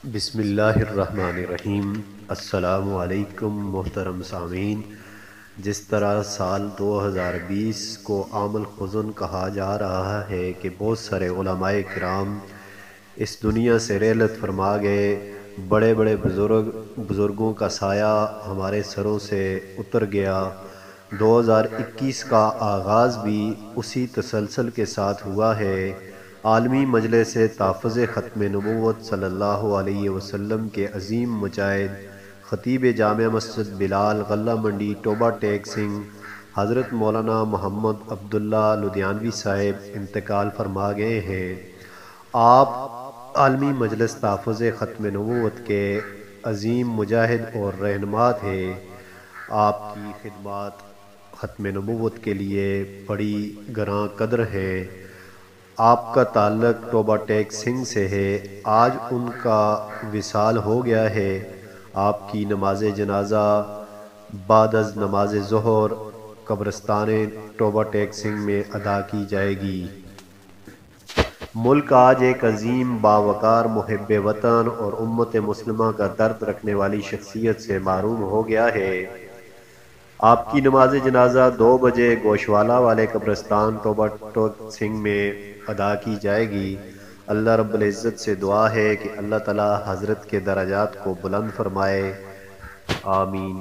بسم اللہ الرحمن الرحیم۔ السلام علیکم محترم سامعین۔ جس طرح سال 2020 کو عام الحزن کہا جا رہا ہے کہ بہت سارے علماء کرام اس دنیا سے رحلت فرما گئے، بڑے بڑے بزرگوں کا سایہ ہمارے سروں سے اتر گیا، 2021 کا آغاز بھی اسی تسلسل کے ساتھ ہوا ہے۔ عالمی مجلس تحفظ ختم نبوت صلی اللہ علیہ وسلم کے عظیم مجاہد خطیب جامع مسجد بلال غلہ منڈی ٹوبہ ٹیک سنگھ حضرت مولانا محمد عبداللہ لدھیانوی صاحب انتقال فرما گئے ہیں۔ آپ عالمی مجلس تحفظ ختم نبوت کے عظیم مجاہد اور رہنما تھے۔ آپ کی خدمات ختم نبوت کے لیے بڑی گراں قدر ہیں۔ آپ کا تعلق ٹوبہ ٹیک سنگھ سے ہے، آج ان کا وصال ہو گیا ہے۔ آپ کی نماز جنازہ بعد از نماز ظہر قبرستان ٹوبہ ٹیک سنگھ میں ادا کی جائے گی۔ ملک آج ایک عظیم باوقار محب وطن اور امت مسلمہ کا درد رکھنے والی شخصیت سے محروم ہو گیا ہے۔ آپ کی نماز جنازہ 2 بجے گوشوالہ والے قبرستان ٹوبہ ٹیک سنگھ میں ادا کی جائے گی۔ اللہ رب العزت سے دعا ہے کہ اللہ تعالی حضرت کے درجات کو بلند فرمائے، آمین۔